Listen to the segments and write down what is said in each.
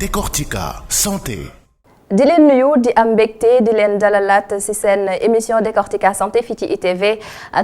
Décortica santé. di leen nuyu di am mbégte di leen dalalaat ci seen émission Décortica santé fii ci ITV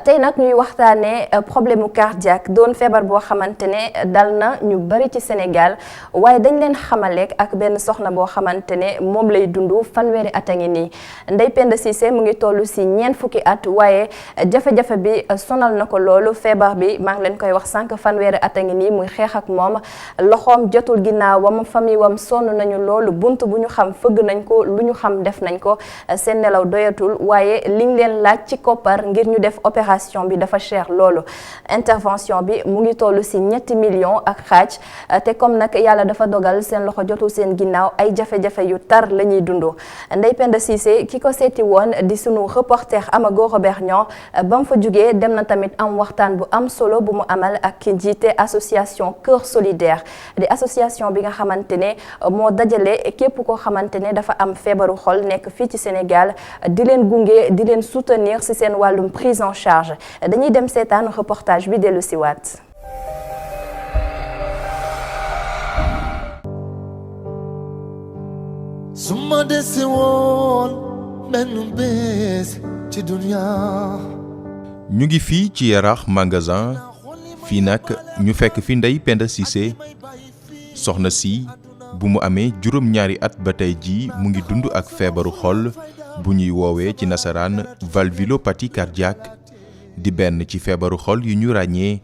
tey nag ñuy waxtaanee problème mu cardiaque doon feebar boo xamante ne dal na ñu bari ci Sénégal waaye dañ leen xamaleek ak benn soxna boo xamante ne moom lay dund fanweeri at a ngi nii Ndeye Penda Cissé mu ngi toll ci ñeent fukki at waaye jafe-jafe bi sonal na ko loolu feebar bi maa ngi leen koy wax sànq fanweeri at a ngi nii muy xeex ak moom loxoom jotul ginnaawam famille wam sonn nañu loolu bunt bu ñu xam fëgg nañ ko lu ñu xam def nañ ko seen nelaw doyatul waaye liñ leen laaj ci koppar ngir ñu def opération bi dafa cher loolu intervention bi mu ngi toll ci 7 millions ak xaaj te comme nag yàlla dafa dogal seen loxo jotul seen ginnaaw ay jafe-jafe yu tar la ñuy dund Ndeye Penda Cissé ki ko seeti woon di sunu reporter Amago Robert Niang ba mu fa jugee dem na tamit am waxtaan bu am solo bu mu amal ak ki jiite association Cœur Solidaire di association bi nga xamante ne moo dajale képp koo xamante ne dafa am feebaru xol nekk fii ci Sénégal di leen gunge di leen soutenir ci seen wàllum prise en charge dañuy dem seetaan reportage bi dellu si waat. suma dese woon benn bés ci dunya. ñu ngi fii ci Yaraax magasin fii nag ñu fekk fi Ndeye Penda Cissé soxna si bu mu amee juróom-ñaari at ba tey jii mu ngi dund ak feebaru xol bu ñuy woowee ci nasaraan valvulopathie cardiaque di benn ci feebaru xol yu ñu ràññee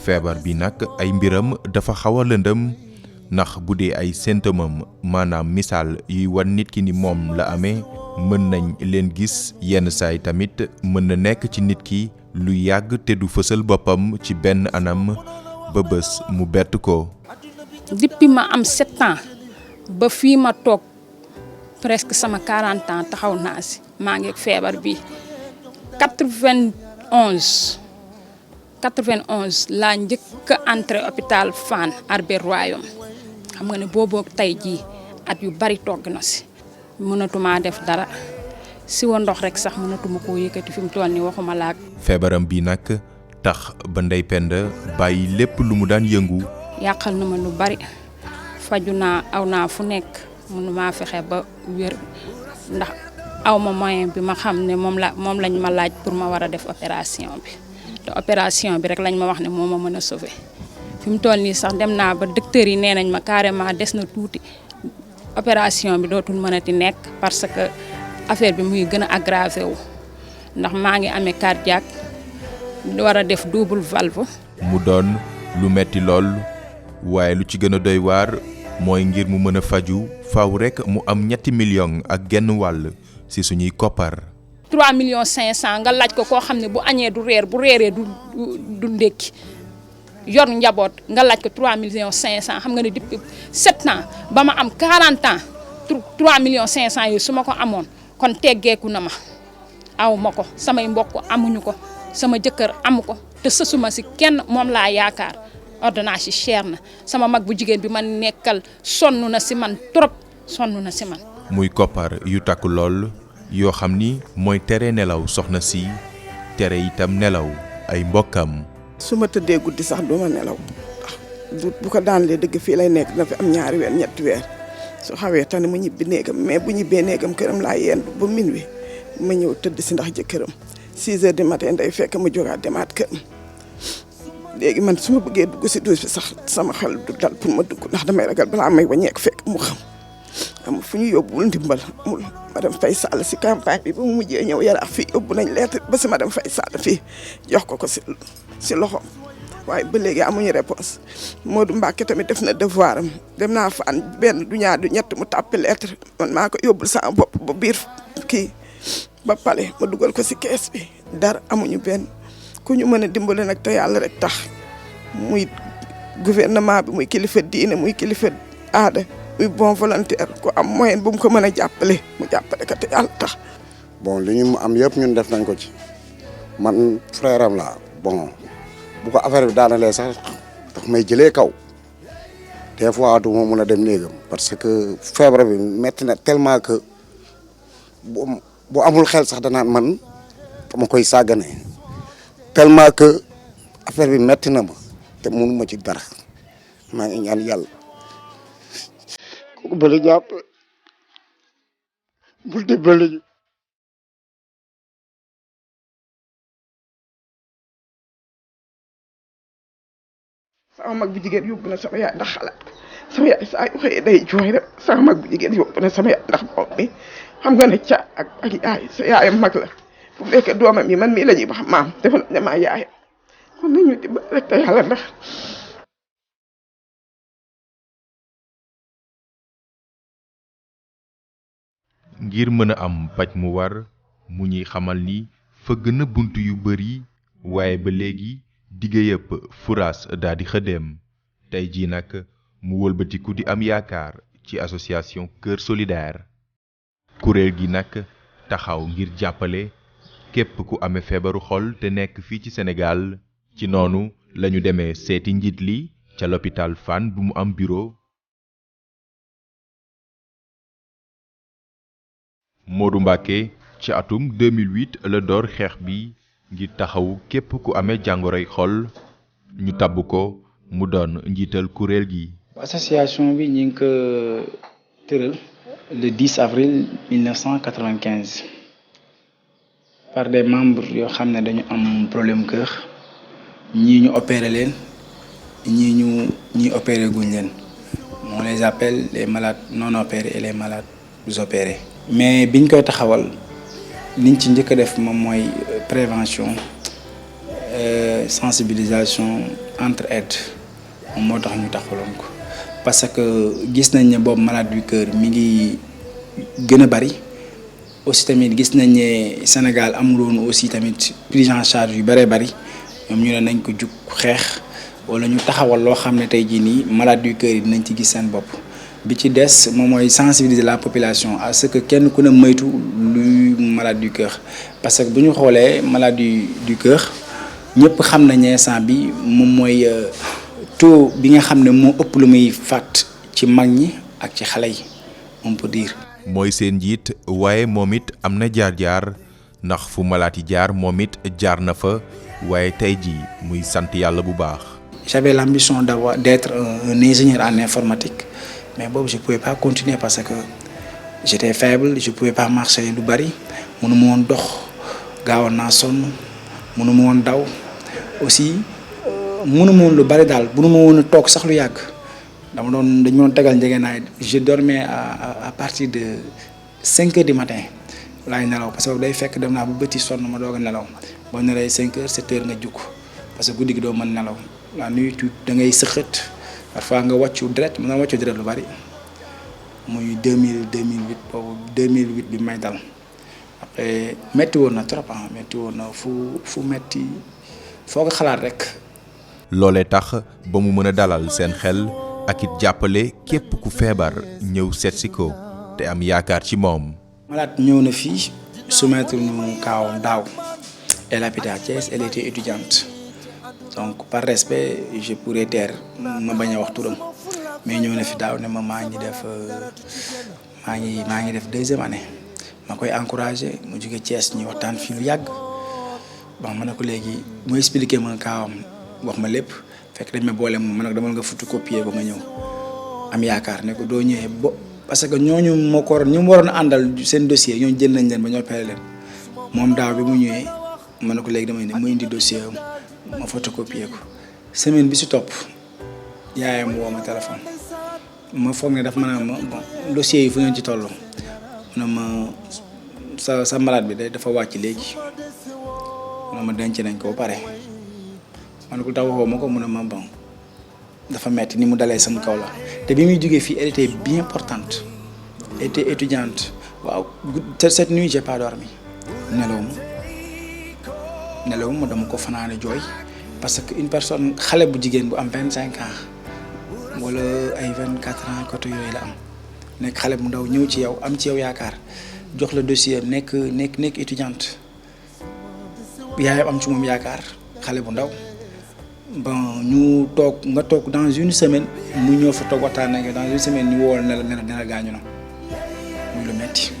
feebar bi nag ay mbiram dafa xaw a lëndëm ndax bu dee ay symptômam maanaam misaal yuy wan nit ki ni moom la amee mën nañ leen gis yenn saay tamit mën na nekk ci nit ki lu yàgg te du fësal boppam ci benn anam ba bés mu bett ko. depuis ma am 7 ans ba fii ma toog presque sama 40 ans taxaw naa si maa ngi ak feebar bi 91 laa njëkk a entré hôpital Fann Albert Royaume xam nga ne booboo tey jii at yu bari togg na si mënatuma def dara si wa ndox rek sax mënatuma koo yëkkati fi mu toll nii waxuma laak feebaram bi nag tax ba Ndeye Penda bàyyi lépp lu mu daan yëngu. yàqal na ma lu bari faju naa aw naa fu nekk mënuma fexe ba wér ndax aw ma moyen bi ma xam ne moom lañ ma laaj pour ma war a def opération bi te opération bi rek lañ ma wax ne moo ma mën a sauver fi mu toll nii sax dem naa ba docteur yi nee nañ ma carrément des na tuuti opération bi dootul mënati nekk parce que affaire bi muy gën a aggravé wu ndax maa ngi amee cardiaque war a def double valve. mu doon lu metti lool. waaye lu ci gën a doy waar mooy ngir mu mën a faju faaw rek mu am 7 millions ak genn wàll ci suñuy koppar. 3 millions 500 nga laaj ko koo xam ne bu añee du reer bu reeree du ndékki yor njaboot nga laaj ko 3 millions 500 xam nga ne depuis 7 ans ba ma am 40 ans 3 millions 500 yooyu su ma ko amoon kon teggeeku na ma aw ma ko samay mbokk amuñu ko sama jëkkër amu ko te sësuma ci kenn moom laa yaakaar. ordonnance yi cher na sama mag bu jigéen bi man nekkal sonn na si man trop sonn na si man. muy koppar yu takk lool yoo xam ni mooy tere nelaw soxna si tere itam nelaw ay mbokkam. su ma tëddee guddi sax duma nelaw bu ko daan lee dëgg fii lay nekk na fi am 2 weer 3 weer su xawee tane mu ñibbi néegam mais bu ñibbee néegam këram laa yendu ba minuit ma ñëw tëdd si ndax jëkkëram 6 heures du matin day fekk ma jógaat demaat këram. léegi man su ma bëggee dugg si douche bi sax sama xel du dal pour ma dugg ndax damay ragal balaa may wañeek fekk mu xam amul fu ñu yóbbuwul ndimbal amul madame Faye Sall si campagne bi ba mu mujjee ñëw Yaraax fii yóbbu nañ lettre ba si madame Faye Sall fii jox ko si loxoom waaye ba léegi amuñu réponse Modou Mbacke tamit def na devoir am dem naa Fann benn du ñaar du ñett mu tàppi lettre man maa ko yóbbul sama bopp ba biir kii ba pale ma dugal ko si kees bi dara amuñu benn ku ñu mën a dimbale nag te yàlla rek tax muy gouvernement bi muy kilifa diine muy kilifa aada muy bon volontaire ku am moyen bu mu ko mën a jàppale mu jàppale ko te yàlla tax. bon li ñu am yëpp ñun def nañ ko ci man frère am laa bon bu ko affaire bi daanalee sax daf may jëlee kaw des fois du ma mun a dem néegam parce que feebar bi metti na tellement que bu amul xel sax danaan man dama koy sàggane tellement que affaire bi metti na ma te mënu ma ci dara maa ngi ñaan yàlla ku ko bëri jàpp bul dimbali ñu. sama mag bu jigéen yóbbu na sama yaay ndax xalaat sama yaay saa yu xëyee day jooy rek sama mag bu jigéen yóbbu na sama yaay ndax bopp bi xam nga ne ca ak yaay sa yaayam mag la fu mu nekk doomam yi man mii la ñuy wax maam dafa ne maa yaayam kon nañu dimbali rek te yàlla ndax. ngir mën a am paj mu war mu ñuy xamal ni fëgg na bunt yu bari waaye ba léegi digge yëpp furaas daa di xëddeem tey jii nag mu wëlbatiku di am yaakaar ci association Cœur Solidaire kuréel gi nag taxaw ngir jàppale képp ku amee feebaru xol te nekk fii ci Sénégal ci noonu lañu demee seeti njiit li ca l'hôpital Fann bu mu am bureau. Modou Mbacké ci atum 2008 la door xeex bi ngir taxawu képp ku amee jàngoroy xol ñu tabb ko mu doon njiital kuréel gi. association bi ñu ngi ko tëral le 10 avril 1995 par des membres yoo xam ne dañu am problème cœur ñii ñu opéré leen ñii opéré guñ leen on les appelle les malades non opérés et les malades opérés. mais biñ koy taxawal liñ ci njëkk a def moom mooy prévention sensibilisation entraide moom moo tax ñu taxawaloon ko parce que gis nañ ne boobu malade du cœur mi ngi gën a bari aussi tamit gis nañ ne Sénégal amuloon aussi tamit prise en charge yu bëree bari ñoom ñu ne nañ ko jug xeex wala ñu taxawal loo xam ne tey jii nii malade du cœur yi dinañ ci gis seen bopp. bi ci des moom mooy sensibiliser la population à ce que kenn ku ne moytu luy malade du cœur parce que bu ñu xoolee maladie du cœur ñëpp xam nañ ne instant bi moom mooy taux bi nga xam ne moo ëpp lu muy faat ci mag ñi ak ci xale yi on peut dire. mooy seen njiit waaye moom it am na jaar-jaar ndax fu malaat yi jaar moom it jaar na fa waaye tey jii muy sant yàlla bu baax. j'avais l'ambition d'être un ingénieur en informatique. mais boobu je pouvais pas continuer parce que j'étais faible je pouvais pas marcher lu bari mënuma woon dox gaawoon naa sonn mënuma woon daw aussi mënuma woon lu bari daal mënuma woon a toog sax lu yàgg dañu doon tegal njëgënaay je dormais à partir de 5 heures du matin laay nelaw parce que day fekk dem naa ba bëti sonn ma doog a nelaw boo nelawee 5 heures 7 heures nga jukk parce que guddi gi doo mën nelaw la nuit da ngay sëxët parfois nga wàccu deret mën na wàccu deret lu bari muy 2008 boobu 2008 bi may dal après metti woon na trop metti woon na fu metti foo ko xalaat rek. loolee tax ba mu mën a dalal seen xel ak it jàppale képp ku feebar ñëw seetsi ko te am yaakaar ci moom. malade ñëw na fii soumettre ñu kaawam daaw elle habitait à Thiès elle était étudiante. donc par respect je pourrais taire ma bañ a wax turam mais ñëw na fi daaw ne ma maa ngi def deuxième année ma koy encouragé mu jóge Thiès ñu waxtaan fii lu yàgg bon ma ne ko léegi mu expliqué ma kaawam wax ma lépp fekk dañ ma boole moom ma ne ko demal nga photocopier ba ma ñëw am yaakaar ne ko doo ñëwee parce que ñooñu moo ko waroon ñu mu waroon a àndal seen dossier ñooñu jël nañ leen ba ñoo pere leen moom daaw bi mu ñëwee ma ne ko léegi damay mu indi dossier am ma photocopier ko semaine bi si topp yaayam woo ma téléphone ma foog ne daf ma ne ma bon dossier yi fu ngeen ci toll mu ne ma sa malade bi dafa wàcc léegi mu ne ma denc nañ ko ba pare ma ne ko tax waxoo ma ko mu ne ma bon dafa metti ni mu dalee sama kaw la te bi muy jógee fii elle était bien portante elle était étudiante waaw cette nuit j'ai pas dormi nelawuma dama ko fanaane jooy parce que une personne xale bu jigéen bu am 25 ans wala ay 24 ans côté yooyu la am nekk xale bu ndaw ñëw ci yow am ci yow yaakaar jox la dossier nekk étudiante yaayam am ci moom yaakaar xale bu ndaw bon ñu nga toog dans une semaine mu ñëw fa toog waxtaan ak dans une semaine ñu woo ne la gaañu na muy lu metti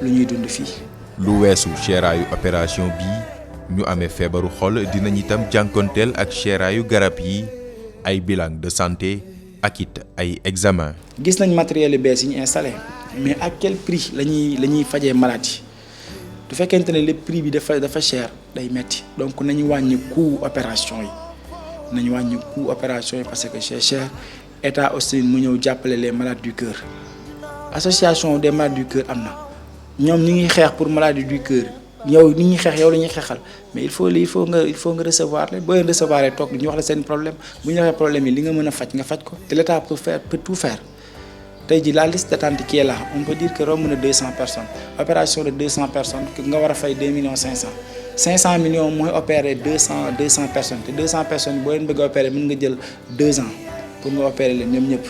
lu ñuy dund fii. lu weesu seeraayu opération bii ñu amee feebaru xol dinañ itam jànkonteel ak seeraayu garab yi ay bilan de santé ak it ay examen. gis nañ matériel yu bees yi ñu installé mais à quel prix la ñuy fajee maladie du fekkente ne le prix bi dafa cher day metti donc nañu wàññi coût opération yi parce que c'est cher. État aussi mu ñëw jàppale les malades du cœur association des malades du cœur am na ñoom ñi ngi xeex pour maladie du cœur yow ni ñuy xeex yow la ñuy xeexal mais il faut nga recevoir leen boo leen recevoir toog ñu wax la seen problème bu ñu waxee problème yi li nga mën a faj nga faj ko te l'État peut tout faire tey ji la liste d'attente qui est là on peut dire que romb na 200 personnes opération de 200 personnes nga war a fay 2 millions 500 millions mooy opérer 200 personnes te 200 personnes boo leen bëgg a opérer mën nga jël 2 ans pour nga opérer leen ñoom ñëpp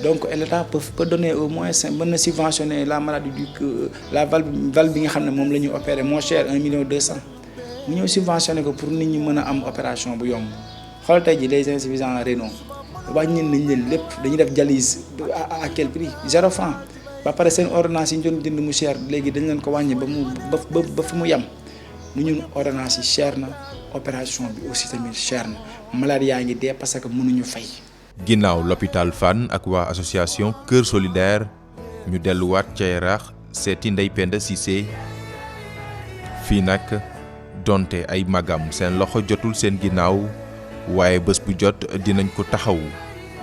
donc l'État peut donner au moins mën na subventionner la maladie du la valve bi nga xam ne moom la ñuy opérer moins cher 1 million 200 mu ñëw subventionner ko pour nit ñi mën a am opération bu yomb xool tey ji les insuffisants rénaux wàññi nañ leen lépp dañuy def dialyse à quel prix 0 franc ba pare seen ordonnance yi ñu doon jënd mu cher léegi dañ leen ko wàññi ba fi mu yem nu ñun ordonnance yi cher na opération bi aussi tamit cher na malade yaa ngi dee parce que mënuñu fay. ginnaaw l'hôpital Fann ak waa association Cœur Solidaire ñu delluwaat ca Yaraax seeti Ndeye Penda Cissé fii nag donte ay magam seen loxo jotul seen ginnaaw waaye bés bu jot dinañ ko taxaw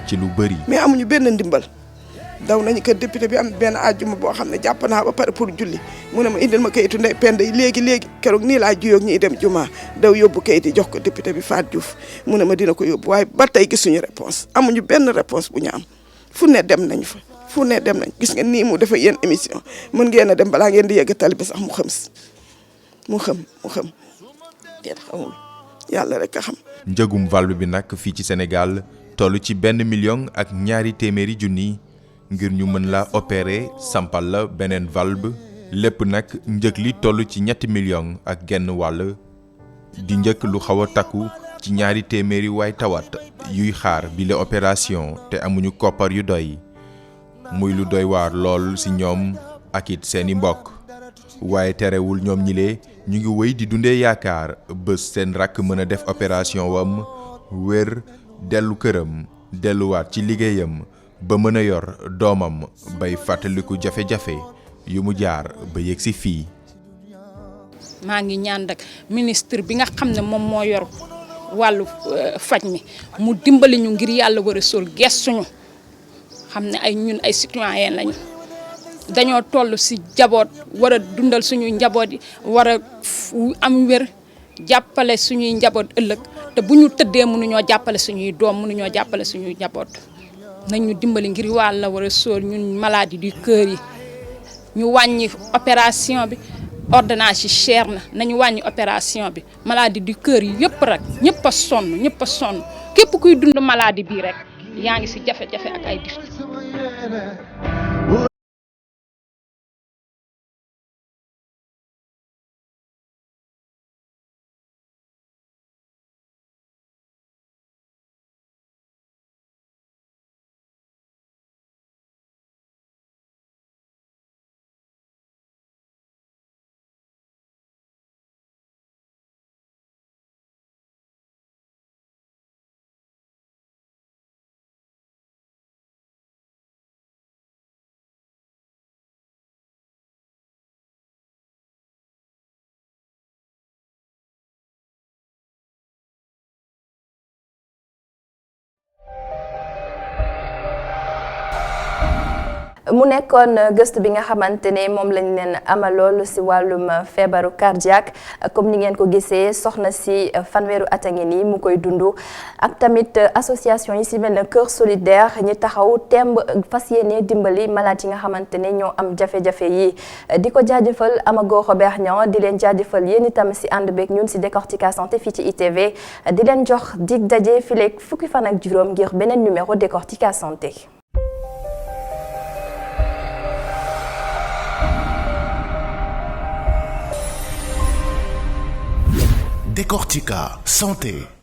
ci lu bëri. mais amuñu benn ndimbal daw nañu kër député bi am benn àjjuma boo xam ne jàpp naa ba pare pour julli mu ne ma indil ma kayitu Ndeye Penda yi léegi keroog nii laa juyoog ñiy dem juma daw yóbbu kayit yi jox ko député bi Fatou Diouf mu ne ma dina ko yóbbu waaye ba tey gisuñu réponse amuñu benn réponse bu ñu am fu ne dem nañ fa fu ne dem nañ gis nga nii mu dafa yéen émission mën ngeen a dem balaa ngeen di yegg tali bi sax mu xam kenn xamul yàlla rek a xam. njëgum valve bi nag fii ci Sénégal toll ci 1 million ak 200 junni ngir ñu mën la opérer sampal la beneen valve lépp nag njëg li toll ci 3 millions ak genn wàll di njëkk lu xaw a takku ci 200 waay tawat yuy xaar bi la opération te amuñu koppar yu doy muy lu doy waar lool ci ñoom ak it seeni mbokk waaye terewul ñoom ñile ñu ngi wéy di dundee yaakaar bés seen rakk mën a def opération wam wér dellu këram delluwaat ci liggéeyam ba mën a yor doomam bay fàttaliku jafe-jafe yu mu jaar ba yegg si fii. maa ngi ñaan rek ministre bi nga xam ne moom moo yor wàllu faj mi mu dimbali ñu ngir yàlla war a sol gestuñu xam ne ñun ay citoyen lañu dañoo toll ci jaboot war a dundal suñuy njaboot yi war a am wér jàppale suñuy njaboot ëllëg te bu ñu tëddee mënuñoo jàppale suñuy doom mënuñoo jàppale suñuy njaboot nañ ñu dimbali ngir wàlla war a sóor ñun maladie du cœur yi ñu wàññi opération bi ordonnance yi cher na nañu wàññi opération bi maladie du cœur yi yëpp rek ñëpp a sonn képp kuy dund maladie bii rek yaa ngi ci jafe-jafe ak ay mu nekkoon gëstu bi nga xamante ne moom lañ leen amalool ci wàllum feebaru cardiaque comme ni ngeen ko gisee soxna ci fanweeru at a ngi nii mu koy dund ak tamit association yi ci mel ne Cœur Solidaire ñi taxaw temb fas yéene dimbali malade yi nga xamante ne ñoo am jafe-jafe yi di ko jaajëfal Amago Robert Niang di leen jaajëfal yéen itam ci ànd beeg ñun ci Décortica Santé fii ci ITV di leen jox dig daje fileeg fukki fan ak juróom ngir beneen numéro Décortica Santé. Décortica Santé.